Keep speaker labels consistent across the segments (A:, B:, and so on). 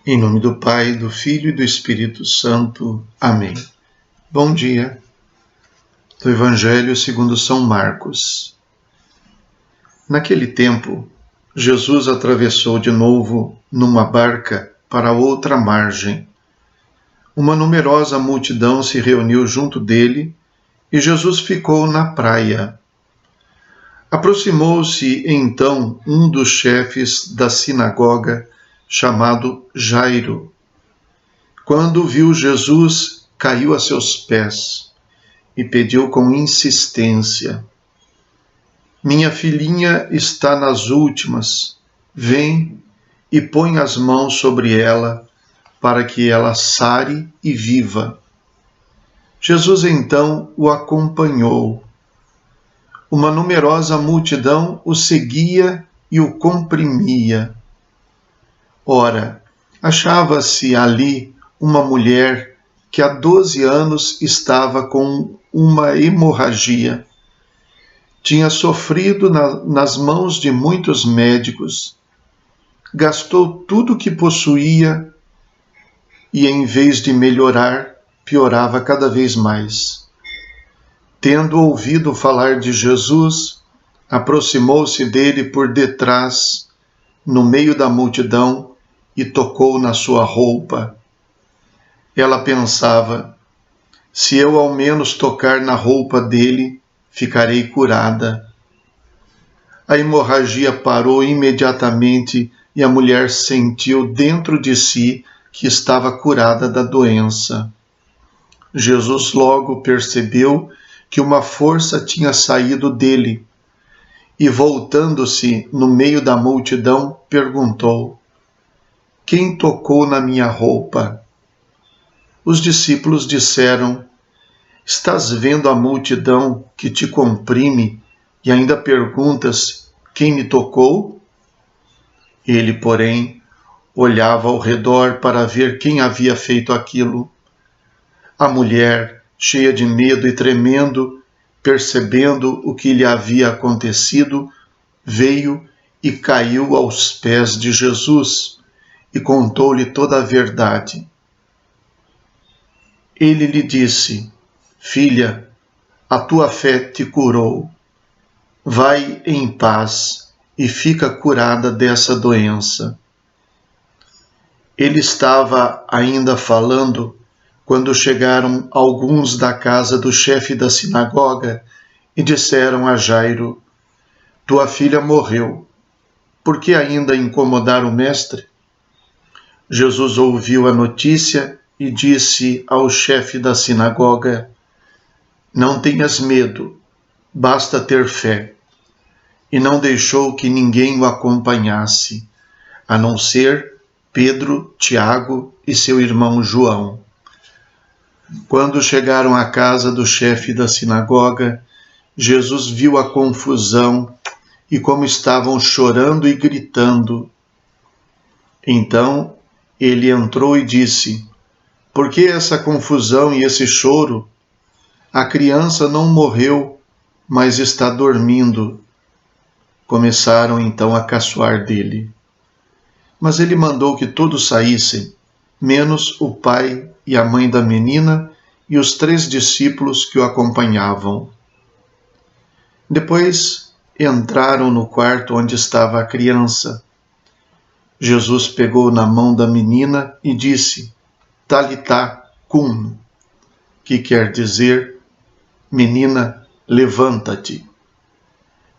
A: Em nome do Pai, do Filho e do Espírito Santo. Amém. Bom dia. Do Evangelho segundo São Marcos. Naquele tempo, Jesus atravessou de novo numa barca para outra margem. Uma numerosa multidão se reuniu junto dele e Jesus ficou na praia. Aproximou-se então um dos chefes da sinagoga, chamado Jairo. Quando viu Jesus, caiu a seus pés e pediu com insistência: Minha filhinha está nas últimas. Vem e põe as mãos sobre ela, para que ela sare e viva. Jesus então o acompanhou. Uma numerosa multidão o seguia e o comprimia. Ora, achava-se ali uma mulher que há 12 anos estava com uma hemorragia. Tinha sofrido nas mãos de muitos médicos, gastou tudo o que possuía e, em vez de melhorar, piorava cada vez mais. Tendo ouvido falar de Jesus, aproximou-se dele por detrás, no meio da multidão, e tocou na sua roupa. Ela pensava: se eu ao menos tocar na roupa dele, ficarei curada. A hemorragia parou imediatamente e a mulher sentiu dentro de si que estava curada da doença. Jesus logo percebeu que uma força tinha saído dele e, voltando-se no meio da multidão, perguntou: Quem tocou na minha roupa? Os discípulos disseram: Estás vendo a multidão que te comprime e ainda perguntas: Quem me tocou? Ele, porém, olhava ao redor para ver quem havia feito aquilo. A mulher, cheia de medo e tremendo, percebendo o que lhe havia acontecido, veio e caiu aos pés de Jesus e contou-lhe toda a verdade. Ele lhe disse: Filha, a tua fé te curou. Vai em paz e fica curada dessa doença. Ele estava ainda falando quando chegaram alguns da casa do chefe da sinagoga e disseram a Jairo: Tua filha morreu. Por que ainda incomodar o mestre? Jesus ouviu a notícia e disse ao chefe da sinagoga: Não tenhas medo, basta ter fé. E não deixou que ninguém o acompanhasse, a não ser Pedro, Tiago e seu irmão João. Quando chegaram à casa do chefe da sinagoga, Jesus viu a confusão e como estavam chorando e gritando. Então ele entrou e disse: Por que essa confusão e esse choro? A criança não morreu, mas está dormindo. Começaram então a caçoar dele. Mas ele mandou que todos saíssem, menos o pai e a mãe da menina e os 3 discípulos que o acompanhavam. Depois entraram no quarto onde estava a criança. Jesus pegou na mão da menina e disse: Talitá cum, que quer dizer: Menina, levanta-te.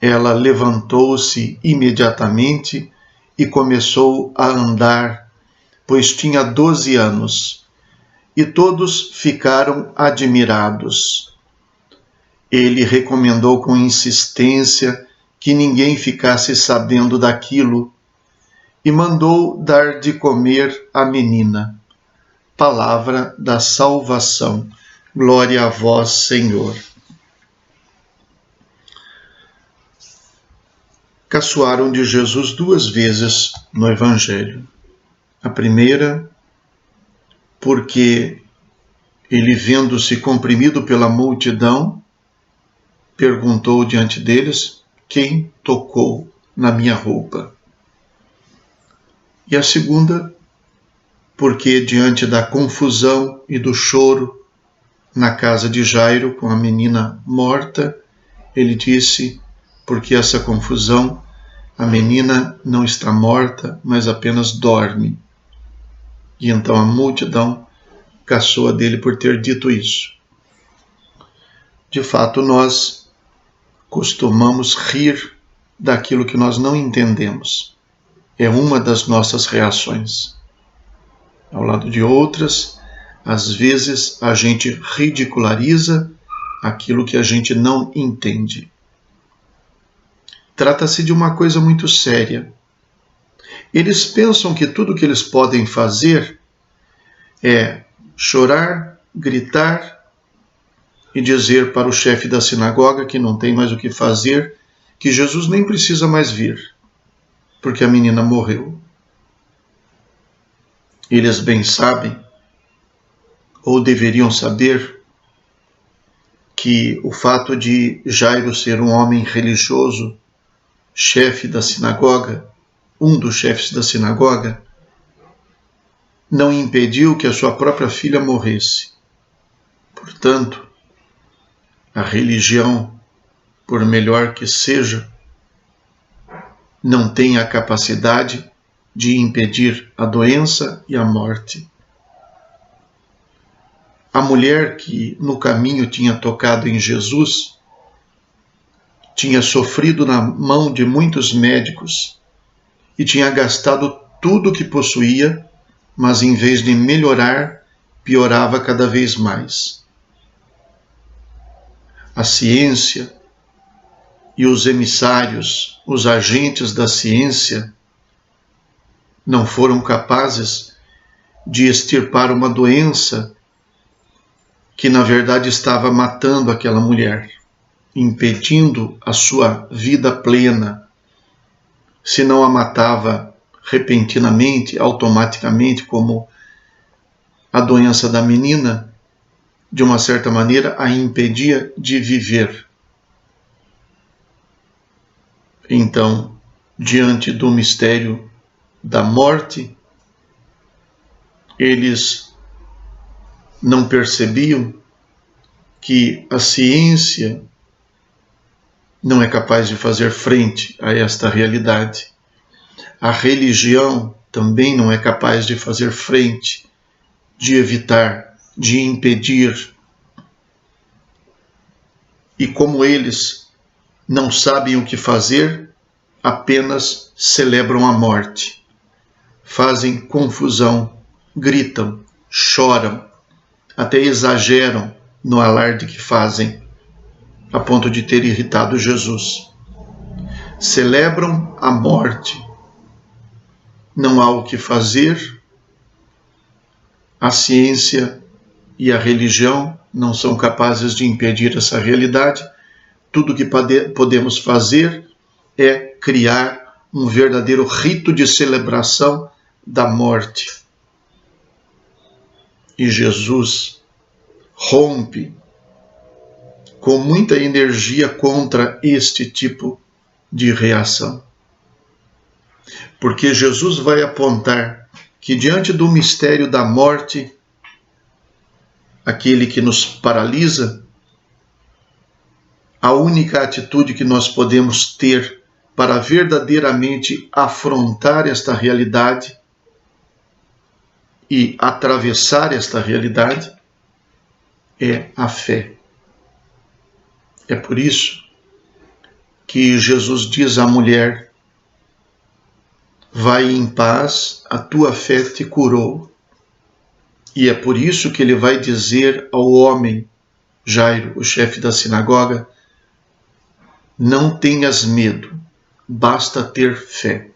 A: Ela levantou-se imediatamente e começou a andar, pois tinha 12 anos, e todos ficaram admirados. Ele recomendou com insistência que ninguém ficasse sabendo daquilo e mandou dar de comer à menina. Palavra da salvação. Glória a vós, Senhor. Caçoaram de Jesus 2 vezes no Evangelho. A primeira, porque ele, vendo-se comprimido pela multidão, perguntou diante deles: Quem tocou na minha roupa? E a segunda, porque diante da confusão e do choro na casa de Jairo com a menina morta, ele disse: porque essa confusão, a menina não está morta, mas apenas dorme. E então a multidão caçoa dele por ter dito isso. De fato, nós costumamos rir daquilo que nós não entendemos. É uma das nossas reações. Ao lado de outras, às vezes a gente ridiculariza aquilo que a gente não entende. Trata-se de uma coisa muito séria. Eles pensam que tudo que eles podem fazer é chorar, gritar e dizer para o chefe da sinagoga que não tem mais o que fazer, que Jesus nem precisa mais vir, porque a menina morreu. Eles bem sabem, ou deveriam saber, que o fato de Jairo ser um homem religioso, chefe da sinagoga, um dos chefes da sinagoga, não impediu que a sua própria filha morresse. Portanto, a religião, por melhor que seja, não tem a capacidade de impedir a doença e a morte. A mulher que no caminho tinha tocado em Jesus tinha sofrido na mão de muitos médicos e tinha gastado tudo o que possuía, mas em vez de melhorar, piorava cada vez mais. A ciência e os emissários, os agentes da ciência, não foram capazes de extirpar uma doença que na verdade estava matando aquela mulher, impedindo a sua vida plena. Se não a matava repentinamente, automaticamente, como a doença da menina, de uma certa maneira a impedia de viver. Então, diante do mistério da morte, eles não percebiam que a ciência não é capaz de fazer frente a esta realidade. A religião também não é capaz de fazer frente, de evitar, de impedir. E como eles não sabem o que fazer, apenas celebram a morte. Fazem confusão, gritam, choram, até exageram no alarde que fazem, a ponto de ter irritado Jesus. Celebram a morte. Não há o que fazer. A ciência e a religião não são capazes de impedir essa realidade. Tudo o que podemos fazer é criar um verdadeiro rito de celebração da morte. E Jesus rompe com muita energia contra este tipo de reação. Porque Jesus vai apontar que diante do mistério da morte, aquele que nos paralisa, a única atitude que nós podemos ter para verdadeiramente afrontar esta realidade e atravessar esta realidade é a fé. É por isso que Jesus diz à mulher: vai em paz, a tua fé te curou. E é por isso que ele vai dizer ao homem, Jairo, o chefe da sinagoga: não tenhas medo, basta ter fé.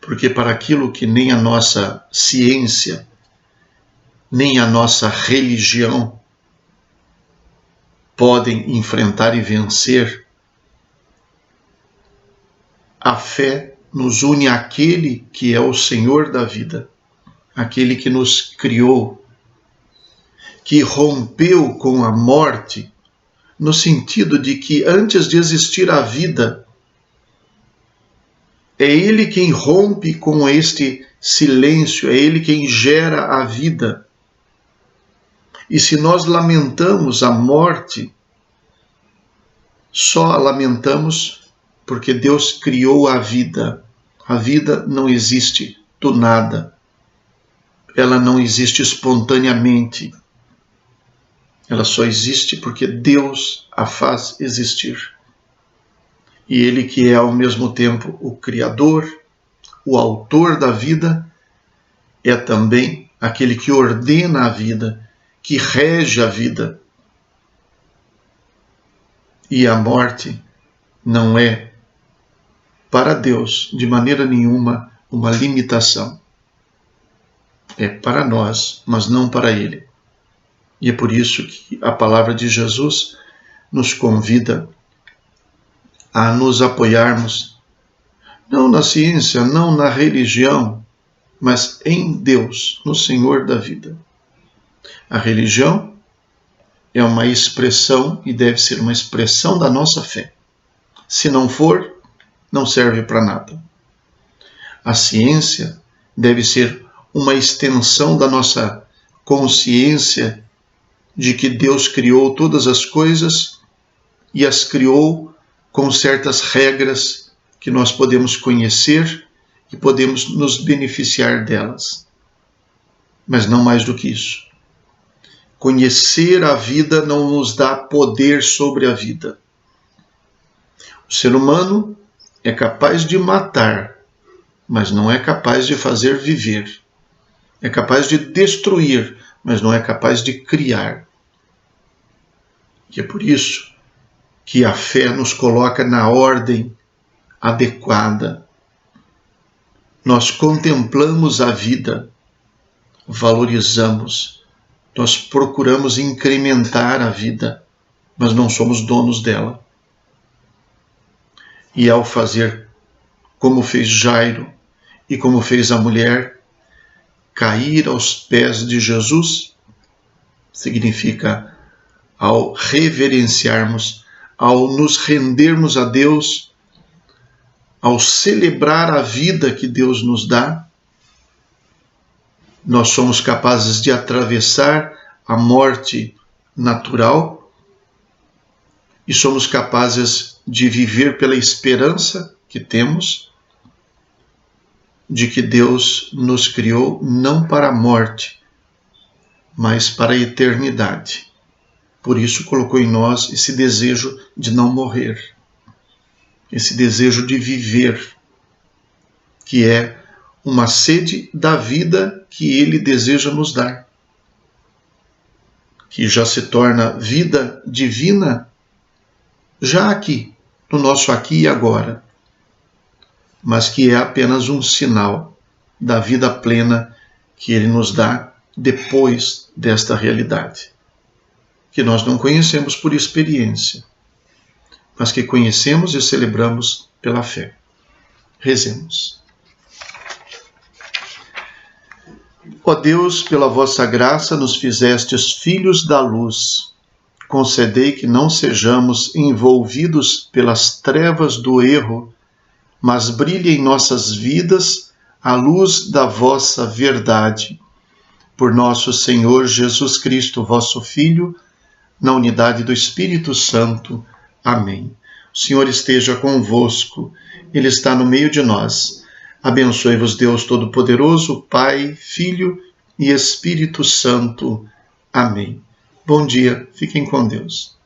A: Porque para aquilo que nem a nossa ciência, nem a nossa religião podem enfrentar e vencer, a fé nos une àquele que é o Senhor da vida, aquele que nos criou, que rompeu com a morte, no sentido de que antes de existir a vida, É Ele quem rompe com este silêncio, é Ele quem gera a vida. E se nós lamentamos a morte, só a lamentamos porque Deus criou a vida. A vida não existe do nada. Ela não existe espontaneamente. Ela só existe porque Deus a faz existir. E Ele que é ao mesmo tempo o Criador, o autor da vida, é também aquele que ordena a vida, que rege a vida. E a morte não é, para Deus, de maneira nenhuma, uma limitação. É para nós, mas não para Ele. E é por isso que a palavra de Jesus nos convida a nos apoiarmos, não na ciência, não na religião, mas em Deus, no Senhor da vida. A religião é uma expressão e deve ser uma expressão da nossa fé. Se não for, não serve para nada. A ciência deve ser uma extensão da nossa consciência de que Deus criou todas as coisas e as criou com certas regras que nós podemos conhecer e podemos nos beneficiar delas. Mas não mais do que isso. Conhecer a vida não nos dá poder sobre a vida. O ser humano é capaz de matar, mas não é capaz de fazer viver. É capaz de destruir, mas não é capaz de criar. E é por isso que a fé nos coloca na ordem adequada. Nós contemplamos a vida, valorizamos, nós procuramos incrementar a vida, mas não somos donos dela. E ao fazer como fez Jairo e como fez a mulher, cair aos pés de Jesus, significa, ao reverenciarmos, ao nos rendermos a Deus, ao celebrar a vida que Deus nos dá, nós somos capazes de atravessar a morte natural e somos capazes de viver pela esperança que temos de que Deus nos criou não para a morte, mas para a eternidade. Por isso colocou em nós esse desejo de não morrer, esse desejo de viver, que é uma sede da vida que Ele deseja nos dar, que já se torna vida divina já aqui, no nosso aqui e agora, mas que é apenas um sinal da vida plena que Ele nos dá depois desta realidade, que nós não conhecemos por experiência, mas que conhecemos e celebramos pela fé. Rezemos. Ó Deus, pela vossa graça nos fizestes filhos da luz. Concedei que não sejamos envolvidos pelas trevas do erro, mas brilhe em nossas vidas a luz da vossa verdade. Por nosso Senhor Jesus Cristo, vosso Filho, na unidade do Espírito Santo. Amém. O Senhor esteja convosco, Ele está no meio de nós. Abençoe-vos Deus Todo-Poderoso, Pai, Filho e Espírito Santo. Amém. Bom dia, fiquem com Deus.